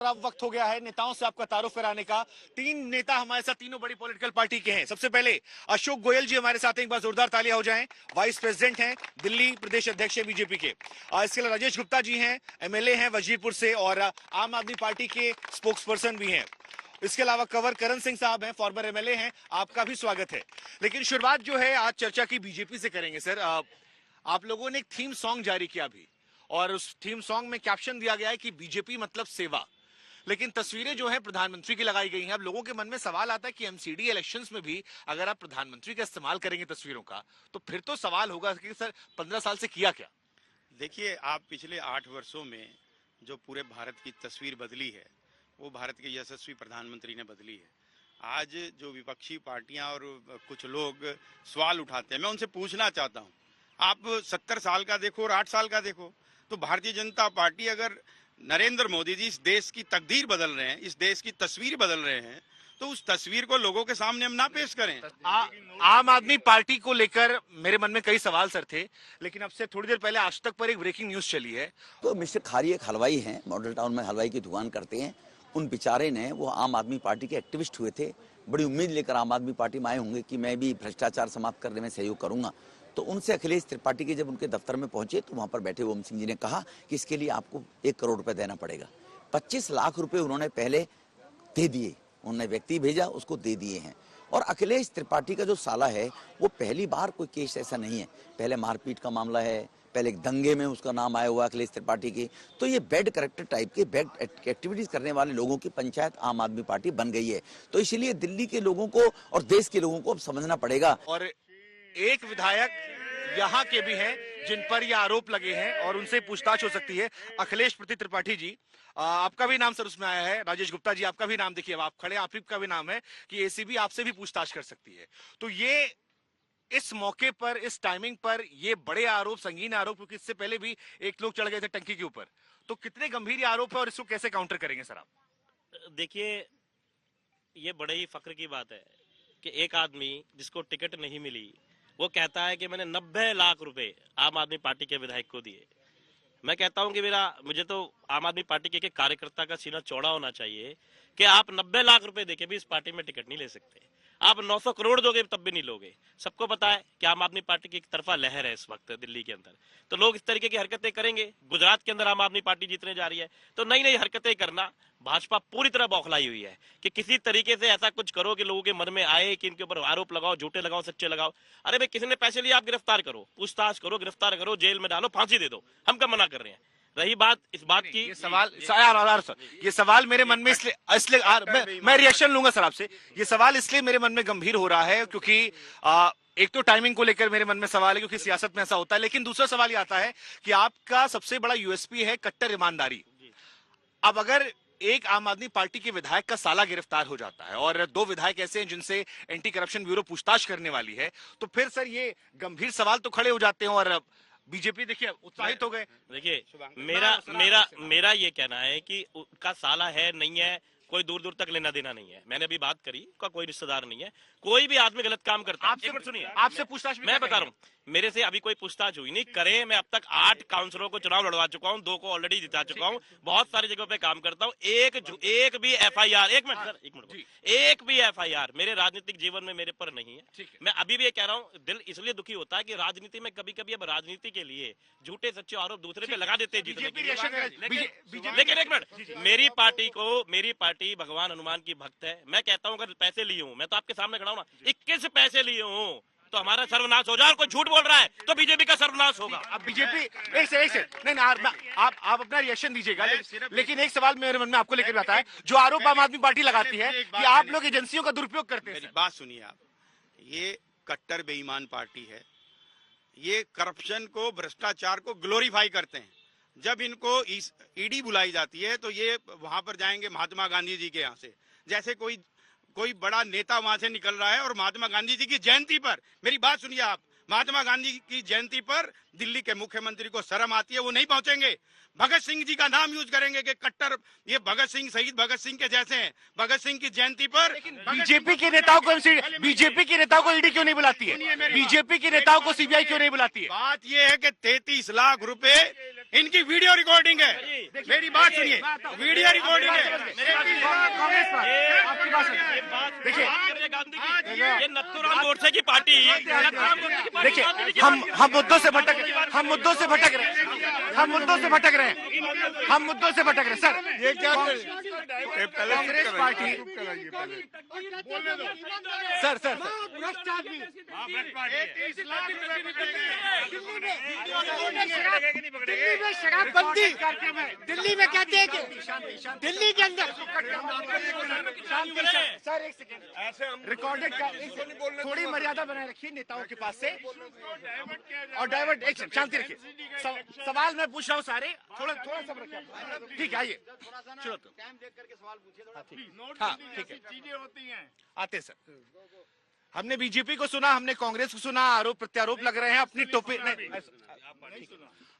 अब वक्त हो गया है नेताओं से आपका तारुफ कराने का। तीन नेता हमारे साथ तीनों बड़ी पॉलिटिकल पार्टी के हैं। सबसे पहले अशोक गोयल जी हमारे साथ हैं, एक बार जोरदार तालियां हो जाएं। वाइस प्रेसिडेंट हैं, दिल्ली प्रदेश अध्यक्ष हैं बीजेपी के। इसके अलावा राजेश गुप्ता जी हैं, एमएलए हैं वजीरपुर से और आम आदमी पार्टी के स्पोक्स पर्सन भी हैं। इसके अलावा कंवर करण सिंह साहब हैं, फॉर्मर एमएलए हैं, आपका भी स्वागत है। लेकिन शुरुआत जो है आज चर्चा की बीजेपी से करेंगे। सर, आप लोगों ने एक थीम सॉन्ग जारी किया अभी और उस थीम सॉन्ग में कैप्शन दिया गया है कि बीजेपी मतलब सेवा, लेकिन तस्वीरें जो है प्रधानमंत्री की लगाई गई हैं। अब लोगों के मन में सवाल आता है कि एमसीडी इलेक्शंस में भी अगर आप प्रधानमंत्री का इस्तेमाल करेंगे तस्वीरों का, तो फिर तो सवाल होगा कि सर 15 साल से किया क्या। देखिए, आप पिछले 8 वर्षों में जो पूरे भारत की तस्वीर बदली है वो भारत के यशस्वी प्रधानमंत्री ने बदली है। आज जो विपक्षी पार्टियां और कुछ लोग सवाल उठाते हैं, मैं उनसे पूछना चाहता हूं, आप 70 साल का देखो और 8 साल का देखो, तो भारतीय जनता पार्टी अगर नरेंद्र मोदी जी इस देश की तकदीर बदल रहे हैं, इस देश की तस्वीर बदल रहे हैं, तो उस तस्वीर को लोगों के सामने हम ना पेश करें। आम आदमी पार्टी को लेकर मेरे मन में कई सवाल सर थे, लेकिन अब से थोड़ी देर पहले आज तक पर एक ब्रेकिंग न्यूज चली है। तो मिस्टर खारी एक हलवाई हैं, मॉडल टाउन में हलवाई की दुकान करते हैं। उन बेचारे ने, वो आम आदमी पार्टी के एक्टिविस्ट हुए थे, बड़ी उम्मीद लेकर आम आदमी पार्टी में आए होंगे कि मैं भी भ्रष्टाचार समाप्त करने में सहयोग करूंगा। तो उनसे अखिलेश त्रिपाठी के जब उनके दफ्तर में पहुंचे तो वहां पर बैठे ओम सिंह जी ने कहा कि इसके लिए आपको 1 करोड़ रुपए देना पड़ेगा। 25 लाख रुपए उन्होंने पहले दे दिए, उन्होंने व्यक्ति भेजा, उसको दे दिए हैं। और अखिलेश त्रिपाठी का जो साला है वो पहली बार कोई केस ऐसा नहीं है, पहले मारपीट का मामला है, पहले एक दंगे में उसका नाम आया हुआ अखिलेश त्रिपाठी की। तो ये बैड करेक्टर टाइप के बैड एक्टिविटीज करने वाले लोगों की पंचायत आम आदमी पार्टी बन गई है। तो इसलिए दिल्ली के लोगों को और देश के लोगों को अब समझना पड़ेगा। और एक विधायक यहाँ के भी हैं जिन पर ये आरोप लगे हैं और उनसे पूछताछ हो सकती है। अखिलेश प्रति त्रिपाठी जी, आपका भी नाम सर उसमें आया है। राजेश गुप्ता जी, आपका भी नाम, देखिए आप खड़े, आप का भी नाम है कि एसीबी आपसे भी पूछताछ कर सकती है। तो ये इस मौके पर, इस टाइमिंग पर ये बड़े आरोप, संगीन आरोप, क्योंकि इससे पहले भी एक लोग चढ़ गए थे टंकी के ऊपर, तो कितने गंभीर आरोप है और इसको कैसे काउंटर करेंगे सर आप? देखिए, ये बड़े ही फक्र की बात है कि एक आदमी जिसको टिकट नहीं मिली वो कहता है कि मैंने 90 लाख रुपए आम आदमी पार्टी के विधायक को दिए। मैं कहता हूं कि मुझे तो आम आदमी पार्टी के कार्यकर्ता का सीना चौड़ा होना चाहिए कि आप 90 लाख रुपए देके भी इस पार्टी में टिकट नहीं ले सकते। आप 900 करोड़ दोगे तब भी नहीं लोगे। सबको पता है कि आम आदमी पार्टी की एक तरफा लहर है इस वक्त दिल्ली के अंदर, तो लोग इस तरीके की हरकतें करेंगे। गुजरात के अंदर आम आदमी पार्टी जीतने जा रही है, तो नई नई हरकतें करना भाजपा पूरी तरह बौखलाई हुई है कि किसी तरीके से ऐसा कुछ करो कि लोगों के मन में आए कि इनके ऊपर आरोप लगाओ, झूठे लगाओ, सच्चे लगाओ। अरे भाई, किसी ने पैसे लिए, आप गिरफ्तार करो, पूछताछ करो, गिरफ्तार करो, जेल में डालो, फांसी दे दो। हम कब मना कर रहे हैं? रही बात इस बात की, ये सवाल ये सवाल मेरे मन में इसलिए मैं रिएक्शन लूंगा सर आपसे। ये सवाल इसलिए मेरे मन में गंभीर हो रहा है क्योंकि एक तो टाइमिंग को लेकर मेरे मन में सवाल है, क्योंकि सियासत में ऐसा होता है, लेकिन दूसरा सवाल ये आता है कि आपका सबसे बड़ा यूएसपी है कट्टर ईमानदारी। अब अगर एक आम आदमी पार्टी के विधायक का साला गिरफ्तार हो जाता है और 2 विधायक ऐसे हैं जिनसे एंटी करप्शन ब्यूरो पूछताछ करने वाली है, तो फिर सर ये गंभीर सवाल तो खड़े हो जाते हैं और बीजेपी देखिए उत्साहित हो गए। देखिए, मेरा ये कहना है कि उसका साला है नहीं है, कोई दूर दूर तक लेना देना नहीं है। मैंने अभी बात करी, का कोई रिश्तेदार नहीं है। कोई भी आदमी गलत काम करता है, आपसे पूछताछ मैं बता रहा हूँ, मेरे से अभी कोई पूछताछ हुई नहीं करे। मैं अब तक 8 काउंसलरों को चुनाव लड़वा चुका हूँ, 2 को ऑलरेडी जिता चुका हूँ, बहुत सारी जगहों पे काम करता हूँ। एक भी एफआईआर, एक मिनट, एक भी एफआईआर मेरे राजनीतिक जीवन में मेरे पर नहीं है। मैं अभी भी ये कह रहा हूँ, दिल इसलिए दुखी होता है कि राजनीति में कभी कभी अब राजनीति के लिए झूठे सच्चे आरोप दूसरे पे लगा देते हैं जीतने के लिए। लेकिन एक मिनट, मेरी पार्टी भगवान हनुमान की भक्त है। मैं कहता हूँ अगर पैसे लिए हूँ, मैं तो आपके सामने खड़ा हूँ ना, 21 पैसे लिए हूँ तो हमारा सर्वनाश हो जाए, और कोई झूठ बोल रहा है तो बीजेपी का सर्वनाश होगा। अब बीजेपी एक से नहीं, आप अपना रिएक्शन दीजिएगा, लेकिन एक सवाल मेरे मन में आपको लेकर आता है, जो आरोप आम आदमी पार्टी लगाती है कि आप लोग एजेंसियों का दुरुपयोग करते हैं। बात सुनिए आप, ये कट्टर बेईमान पार्टी है, ये करप्शन को, भ्रष्टाचार को ग्लोरीफाई करते हैं। जब इनको ईडी बुलाई जाती है तो ये वहां पर जाएंगे महात्मा गांधी जी के यहाँ से, जैसे कोई बड़ा नेता वहां से निकल रहा है। और महात्मा गांधी जी की जयंती पर, मेरी बात सुनिए आप, महात्मा गांधी की जयंती पर दिल्ली के मुख्यमंत्री को शर्म आती है, वो नहीं पहुंचेंगे। भगत सिंह जी का नाम यूज करेंगे कि कट्टर, ये भगत सिंह, शहीद भगत सिंह के जैसे हैं। भगत सिंह की जयंती पर बीजेपी के नेताओं को ईडी क्यों नहीं बुलाती है? बीजेपी के नेताओं को सीबीआई क्यों नहीं बुलाती है? बात ये है कि 33 लाख रुपए इनकी वीडियो रिकॉर्डिंग है, मेरी बात सुनिए, वीडियो रिकॉर्डिंग है। देखिए ये नथुराम गोडसे की पार्टी, देखिए हम मुद्दों से भटक रहे हैं, हम मुद्दों से भटक रहे हैं, हम मुद्दों से भटक रहे हैं, हम मुद्दों से भटक रहे हैं। सर ये क्या Congress party, sir sir Delhi में शराबबंदी, दिल्ली में कहते हैं कि दिल्ली के अंदर सर एक सेकंड रिकॉर्डेड का थोड़ी मर्यादा बनाए रखिए नेताओं के पास से और डाइवर्ट, एक शांति रखिए। सवाल मैं पूछ रहा हूँ सारे, थोड़ा थोड़ा सब रखिए, ठीक है आइए चलो तो हाँ ठीक है चीजें होती हैं आते सर। हमने बीजेपी को सुना, हमने कांग्रेस को सुना, आरोप प्रत्यारोप लग रहे हैं अपनी टोपी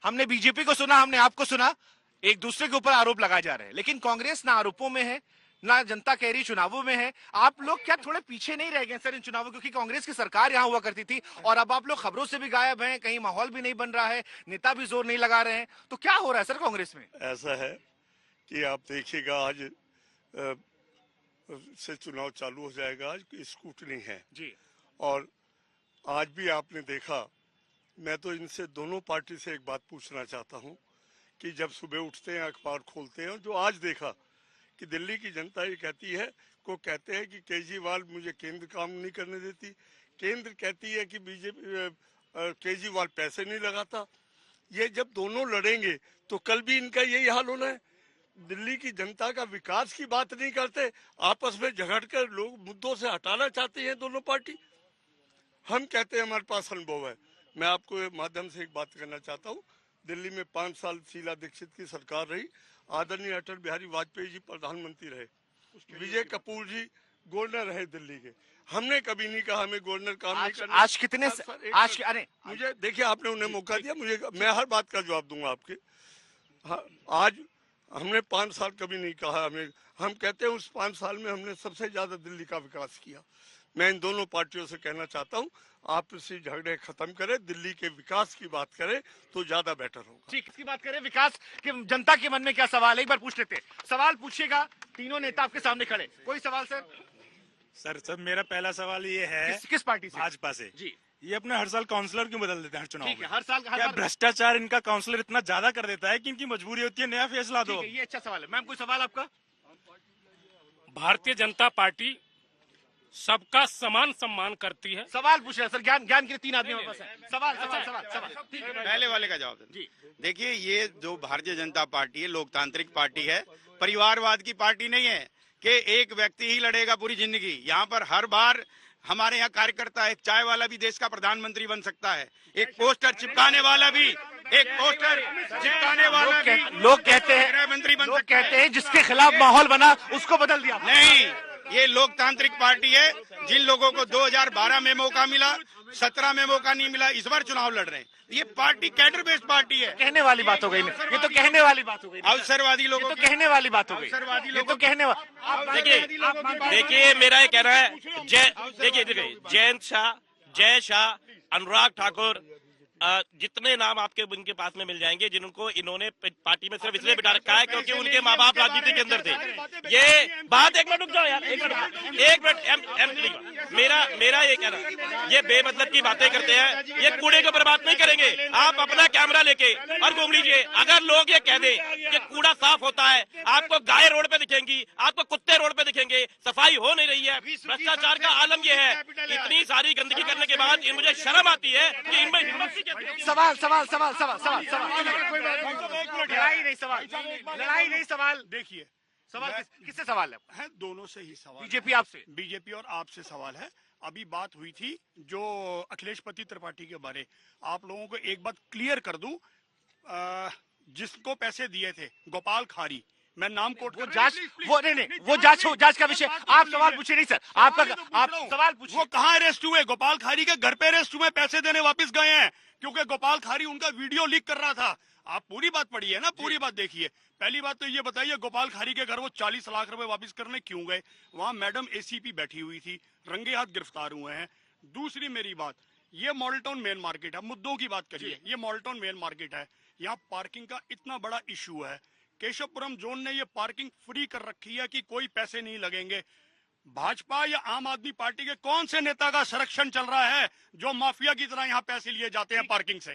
हमने बीजेपी को सुना, हमने आपको सुना, एक दूसरे के ऊपर आरोप लगाए जा रहे हैं, लेकिन कांग्रेस ना आरोपों में है ना जनता कह रही चुनावों में है। आप लोग क्या थोड़े पीछे नहीं रह गए सर इन चुनावों, क्योंकि कांग्रेस की सरकार यहाँ हुआ करती थी और अब आप लोग खबरों से भी गायब हैं, कहीं माहौल भी नहीं बन रहा है, नेता भी जोर नहीं लगा रहे हैं, तो क्या हो रहा है सर कांग्रेस में? ऐसा है कि आप देखिएगा आज से चुनाव चालू हो जाएगा, आज स्क्रूटनी है जी, और आज भी आपने देखा। मैं तो इनसे दोनों पार्टी से एक बात पूछना चाहता हूं कि जब सुबह उठते हैं अखबार खोलते हैं, जो आज देखा कि दिल्ली की जनता ये कहती है, को कहते हैं कि केजरीवाल मुझे केंद्र काम नहीं करने देती, केंद्र कहती है कि बीजेपी केजरीवाल पैसे नहीं लगाता। ये जब दोनों लड़ेंगे तो कल भी इनका यही हाल होना है। दिल्ली की जनता का विकास की बात नहीं करते, आपस में झगड़ कर लोग मुद्दों से हटाना चाहते हैं दोनों पार्टी। हम कहते हैं हमारे पास अनुभव है। मैं आपको माध्यम से एक बात करना चाहता हूँ, दिल्ली में 5 साल शीला दीक्षित की सरकार रही, आदरणीय अटल बिहारी वाजपेयी जी प्रधानमंत्री रहे, विजय कपूर जी गवर्नर रहे दिल्ली के। हमने कभी नहीं कहा हमें गवर्नर काम नहीं करना। आज कितने आज अरे मुझे देखिए, आपने उन्हें मौका दिया, मुझे मैं हर बात का जवाब दूंगा आपके। हाँ, आज हमने 5 साल कभी नहीं कहा हमें, हम कहते हैं उस 5 साल में हमने सबसे ज्यादा दिल्ली का विकास किया। मैं इन दोनों पार्टियों से कहना चाहता हूं, आपसी झगड़े खत्म करें, दिल्ली के विकास की बात करें तो ज्यादा बेटर होगा। ठीक, इसकी बात करें विकास के, जनता के मन में क्या सवाल है एक बार पूछ लेते हैं। सवाल पूछिएगा, तीनों नेता आपके सामने खड़े, कोई सवाल सर? सर मेरा पहला सवाल ये है, किस पार्टी से? भाजपा से जी। ये अपने हर साल काउंसलर क्यों बदल देते हैं हर चुनाव ठीक में? है, हर साल क्या भ्रष्टाचार इनका काउंसलर इतना ज्यादा कर देता है कि इनकी मजबूरी होती है नया फैसला दो? ये अच्छा सवाल है। मैम कोई सवाल आपका? भारतीय जनता पार्टी सबका समान सम्मान करती है। सवाल पूछ रहे हैं सर, ज्ञान के 3 आदमी हमारे पास है। सवाल सवाल सवाल सवाल ठीक है, पहले वाले का जवाब जी। देखिए, ये जो भारतीय जनता पार्टी है लोकतांत्रिक पार्टी है, परिवारवाद की पार्टी नहीं है कि एक व्यक्ति ही लड़ेगा पूरी जिंदगी। यहाँ पर हर बार हमारे यहाँ कार्यकर्ता, एक चाय वाला भी देश का प्रधानमंत्री बन सकता है, एक पोस्टर चिपकाने वाला भी, एक पोस्टर चिपकाने वाला भी लोग कहते हैं, गृहमंत्री बन लोग सकता है। कहते हैं जिसके खिलाफ माहौल बना उसको बदल दिया। नहीं, ये लोकतांत्रिक पार्टी है। जिन लोगों को 2012 में मौका मिला, 17 में मौका नहीं मिला, इस बार चुनाव लड़ रहे हैं। ये पार्टी कैडर बेस्ड पार्टी है। कहने वाली बात हो गई, ये तो कहने वाली बात हो गई। अवसरवादी लोगों ये तो कहने वाली बात हो गई, अवसरवादी ये लोगों तो कहने वाली। देखिए मेरा ये कहना है, देखिए जय शाह, अनुराग ठाकुर, जितने नाम आपके उनके पास में मिल जाएंगे जिनको इन्होंने पार्टी में सिर्फ इसलिए बिठा रखा है क्योंकि उनके माँ बाप राजनीति के अंदर थे। ये बात, एक मिनट रुक जाओ यार, एक मिनट, मेरा ये कहना, ये बेमतलब की बातें करते हैं, ये कूड़े को बर्बाद नहीं करेंगे। आप अपना कैमरा लेके और घूम लीजिए। अगर लोग ये कह दे कि कूड़ा साफ होता है, आपको गाय रोड पे दिखेंगी, आपको कुत्ते रोड पे दिखेंगे, सफाई हो नहीं रही है, भ्रष्टाचार का आलम ये है, इतनी सारी गंदगी करने के बाद मुझे शर्म आती है कि इनमें हिम्मत। सवाल सवाल सवाल सवाल सवाल सवाल लड़ाई नहीं, सवाल लड़ाई नहीं, सवाल देखिए, सवाल किससे सवाल है? दोनों से ही सवाल। बीजेपी आपसे? बीजेपी और आपसे सवाल है। अभी बात हुई थी जो अखिलेशपति त्रिपाठी के बारे, आप लोगों को एक बात क्लियर कर दूं, जिसको पैसे दिए थे गोपाल खारी, मैं नाम कोट कर, जांच, वो नहीं, वो जांच का विषय। आप सवाल पूछे नहीं सर, आप सवाल पूछिए। वो कहाँ अरेस्ट हुए? गोपाल खारी के घर पे अरेस्ट हुए, पैसे देने वापस गए हैं क्योंकि गोपाल खारी उनका वीडियो लीक कर रहा था। आप पूरी बात पढ़िए ना, पूरी बात देखिए। पहली बात तो ये बताइए, गोपाल खारी के घर वो 40 लाख रुपए वापस करने क्यों गए? वहां मैडम एसीपी बैठी हुई थी, रंगे हाथ गिरफ्तार हुए हैं। दूसरी मेरी बात, ये मॉडल टाउन मेन मार्केट है, मुद्दों की बात करिए, ये मॉडल टाउन मेन मार्केट है, यहाँ पार्किंग का इतना बड़ा इशू है। केशवपुरम जोन ने ये पार्किंग फ्री कर रखी है कि कोई पैसे नहीं लगेंगे। भाजपा या आम आदमी पार्टी के कौन से नेता का संरक्षण चल रहा है जो माफिया की तरह यहाँ पैसे लिए जाते हैं पार्किंग से?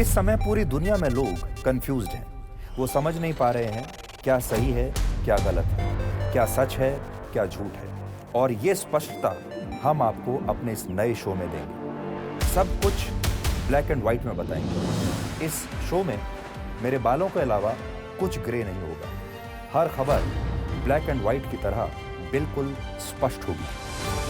इस समय पूरी दुनिया में लोग कंफ्यूज्ड हैं। वो समझ नहीं पा रहे हैं क्या सही है, क्या गलत है, क्या सच है, क्या झूठ है। और ये स्पष्टता हम आपको अपने इस नए शो में देंगे। सब कुछ ब्लैक एंड व्हाइट में बताएंगे। इस शो में मेरे बालों के अलावा कुछ ग्रे नहीं होगा। हर खबर ब्लैक एंड व्हाइट की तरह बिल्कुल स्पष्ट होगी।